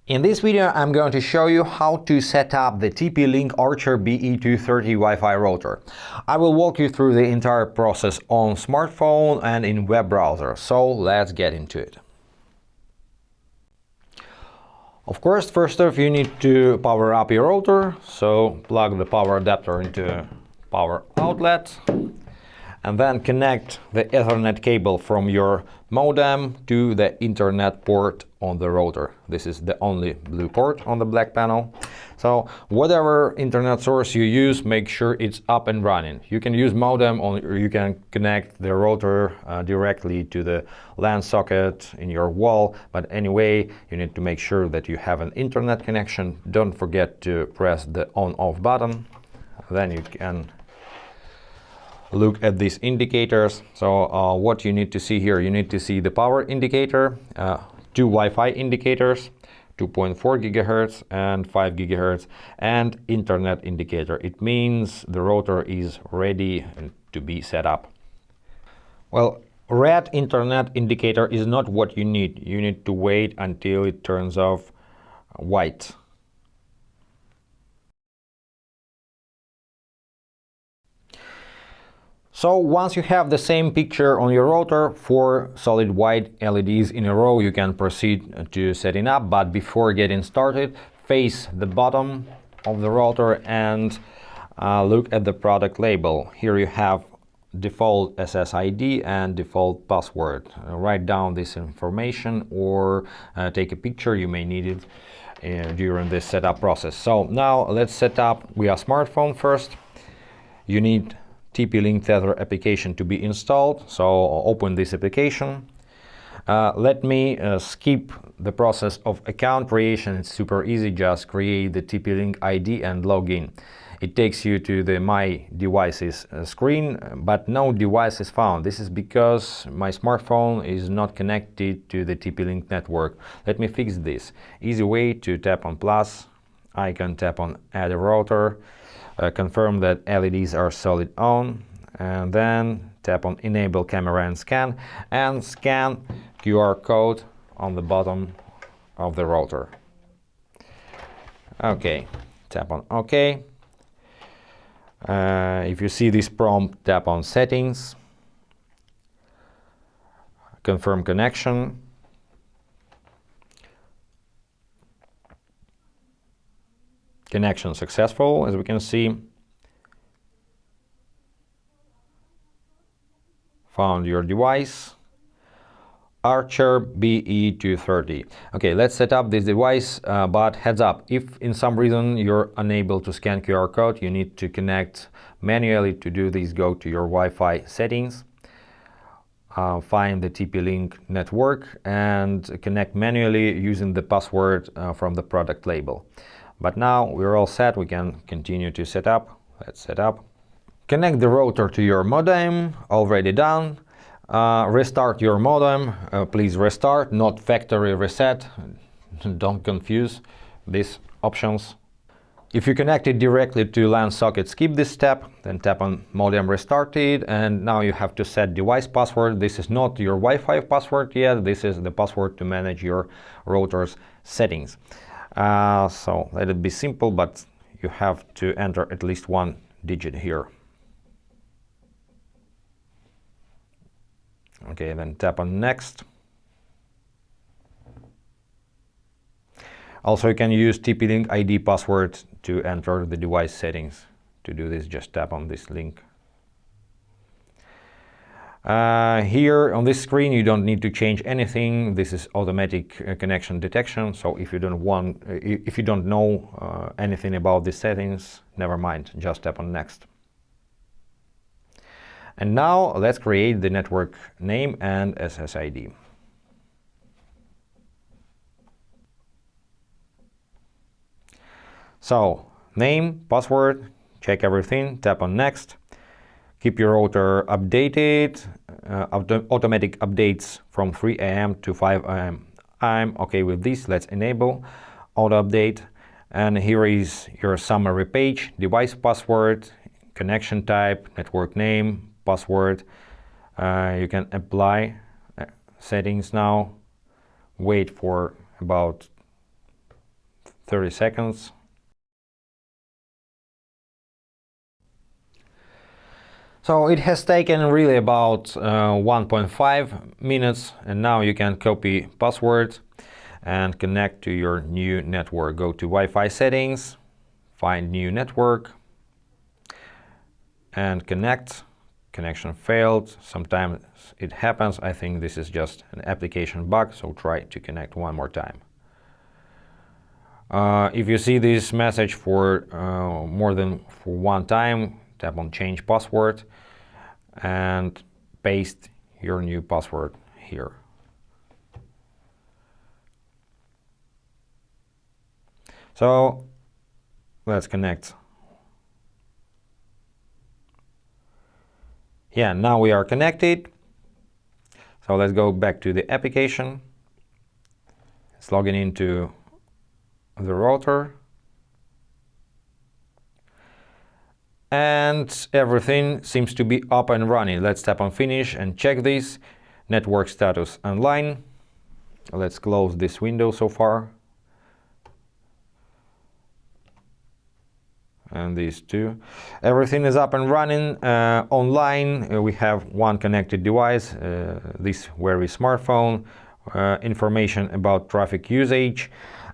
In this video, I'm going to show you how to set up the TP Link BE230 Wi-Fi router. I will walk you through the entire process on smartphone and in web browser, so let's get into it. Of course, first off, you need to power up your router, so plug the power adapter into power outlet and then connect the Ethernet cable from your modem to the internet port on the router. This is the only blue port on the black panel. So whatever internet source you use, make sure it's up and running. You can use modem or you can connect the router directly to the LAN socket in your wall, but anyway, you need to make sure that you have an internet connection. Don't forget to press the on-off button. Then you can look at these indicators. So what you need to see here, you need to see the power indicator, two Wi-Fi indicators, 2.4 gigahertz and 5 gigahertz, and internet indicator. It means the router is ready to be set up. Well, red internet indicator is not what you need. You need to wait until it turns off white. So once you have the same picture on your router, 4 solid white LEDs in a row, you can proceed to setting up. But before getting started, face the bottom of the router and look at the product label. Here you have default SSID and default password. Write down this information or take a picture. You may need it during this setup process. So now let's set up via smartphone first. You need TP Link Tether application to be installed, so open this application. Let me skip the process of account creation. It's super easy, just create the TP Link ID and log in. It takes you to the My Devices screen, but no device is found. This is because my smartphone is not connected to the TP Link network. Let me fix this. Easy way: to tap on plus icon, tap on Add a Router, confirm that LEDs are solid on, and then tap on Enable Camera and scan QR code on the bottom of the router. Okay, tap on OK. If you see this prompt, tap on Settings, confirm connection. Connection successful, as we can see. Found your device, Archer BE230. Okay, let's set up this device, but heads up, if in some reason you're unable to scan QR code, you need to connect manually. To do this, go to your Wi-Fi settings, find the TP Link network and connect manually using the password from the product label. But now we're all set, we can continue to set up. Let's set up. Connect the router to your modem, already done. Restart your modem, please restart, not factory reset. Don't confuse these options. If you connect it directly to LAN socket, skip this step, then tap on modem restarted, and now you have to set device password. This is not your Wi-Fi password yet, this is the password to manage your router's settings. So let it be simple, but you have to enter at least one digit here. Okay, then tap on Next. Also, you can use TP Link ID password to enter the device settings. To do this, just tap on this link. Here on this screen, you don't need to change anything. This is automatic connection detection. So if you don't know anything about the settings, never mind. Just tap on Next. And now let's create the network name and SSID. So name, password, check everything. Tap on Next. Keep your router updated, automatic updates from 3 AM to 5 AM. I'm okay with this. Let's enable auto update. And here is your summary page: device password, connection type, network name, password. You can apply settings now. Wait for about 30 seconds. So it has taken really about 1.5 minutes, and now you can copy password and connect to your new network. Go to Wi-Fi settings, find new network, and connect. Connection failed. Sometimes it happens. I think this is just an application bug, so try to connect one more time. If you see this message for more than one time, tap on change password and paste your new password here. So let's connect. Yeah, now we are connected. So let's go back to the application. Let's log in into the router. And everything seems to be up and running. Let's tap on finish and check this. Network status online. Let's close this window so far. And these two. Everything is up and running online. We have one connected device, this very smartphone. Information about traffic usage.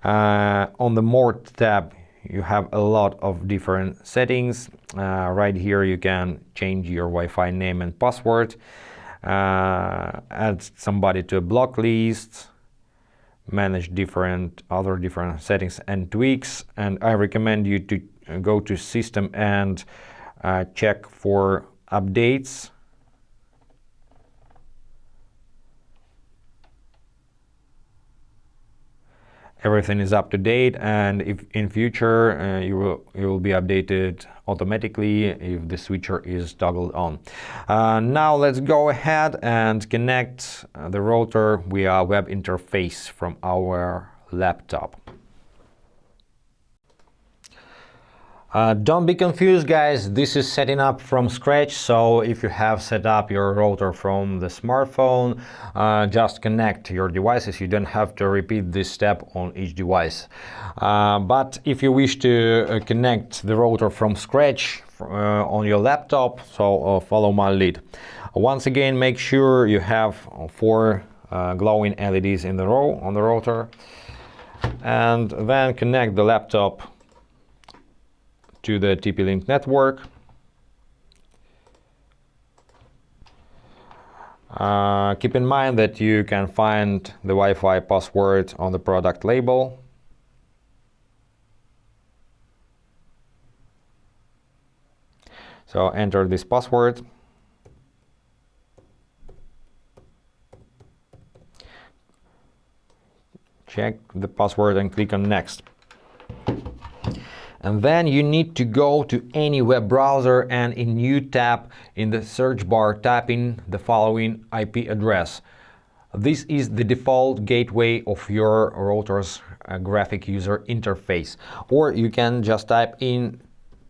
On the More tab, you have a lot of different settings. Right here you can change your Wi-Fi name and password, add somebody to a block list, manage other different settings and tweaks. And I recommend you to go to system and check for updates. Everything is up to date, and if in future you will be updated automatically if the switcher is toggled on. Now let's go ahead and connect the router via web interface from our laptop. Don't be confused, guys, this is setting up from scratch, so if you have set up your router from the smartphone, just connect your devices. You don't have to repeat this step on each device. But if you wish to connect the router from scratch on your laptop, so follow my lead. Once again, make sure you have 4 glowing LEDs in the row on the router, and then connect the laptop to the TP Link network. Keep in mind that you can find the Wi-Fi password on the product label. So enter this password. Check the password and click on next. And then you need to go to any web browser, and in new tab in the search bar type in the following IP address. This is the default gateway of your router's graphic user interface. Or you can just type in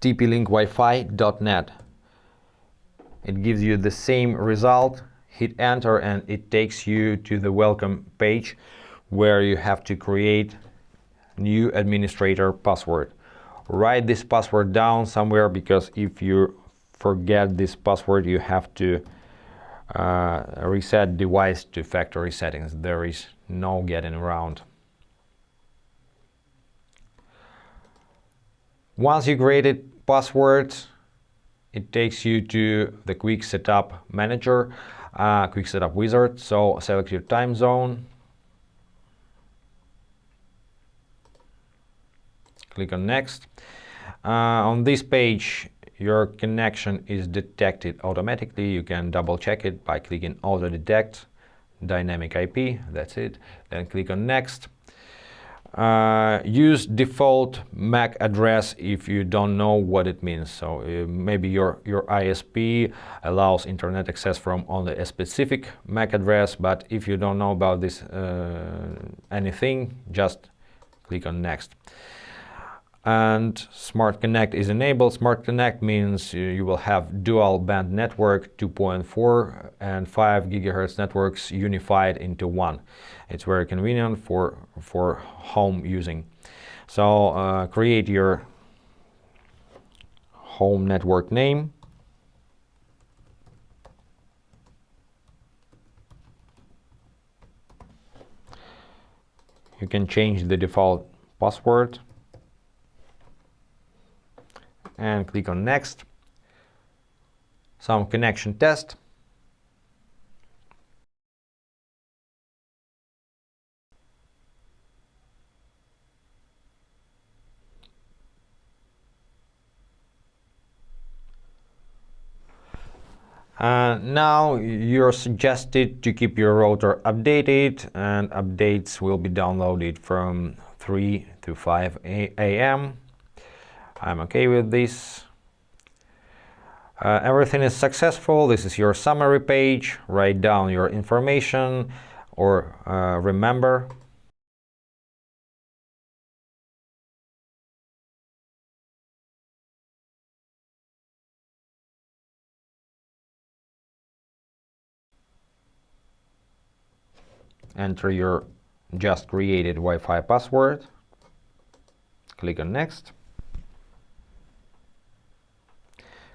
tplinkwifi.net. It gives you the same result. Hit enter and it takes you to the welcome page where you have to create new administrator password. Write this password down somewhere, because if you forget this password, you have to reset device to factory settings. There is no getting around. Once you created password, it takes you to the quick setup manager, quick setup wizard. So select your time zone. Click on next. On this page, your connection is detected automatically. You can double check it by clicking auto detect dynamic IP. That's it. Then click on next. Use default MAC address if you don't know what it means. So maybe your ISP allows internet access from only a specific MAC address, but if you don't know about this anything, just click on next. And Smart Connect is enabled. Smart Connect means you will have dual band network, 2.4 and 5 GHz networks unified into one. It's very convenient for home using. So create your home network name. You can change the default password and click on next. Some connection test. Now you're suggested to keep your router updated, and updates will be downloaded from 3 to 5 a.m. I'm okay with this. Everything is successful. This is your summary page. Write down your information or remember. Enter your just created Wi-Fi password. Click on next.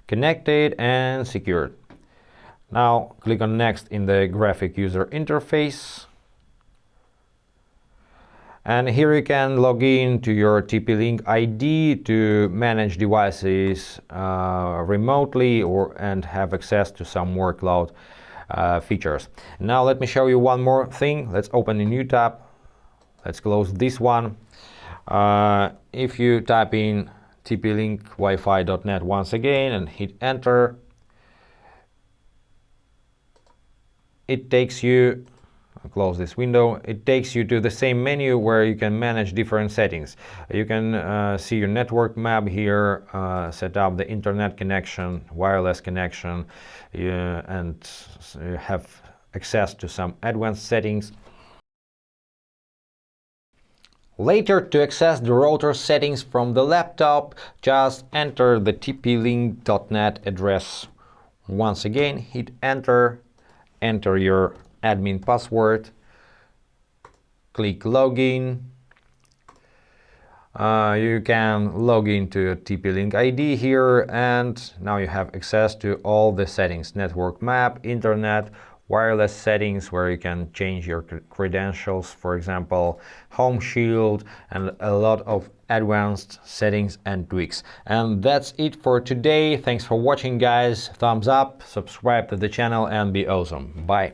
Connected and secured. Now click on next in the graphic user interface. And here you can log in to your TP Link ID to manage devices remotely and have access to some workload features. Now let me show you one more thing. Let's open a new tab. Let's close this one. If you type in tplinkwifi.net once again and hit enter, it takes you, I'll close this window, it takes you to the same menu where you can manage different settings. You can see your network map here, set up the internet connection, wireless connection, and you have access to some advanced settings. Later, to access the router settings from the laptop, just enter the tplink.net address. Once again, hit enter, enter your admin password, click login. You can log into TP Link ID here, and now you have access to all the settings: network map, internet, wireless settings where you can change your credentials, for example, home shield, and a lot of advanced settings and tweaks. And that's it for today. Thanks for watching, guys. Thumbs up, subscribe to the channel, and be awesome. Bye.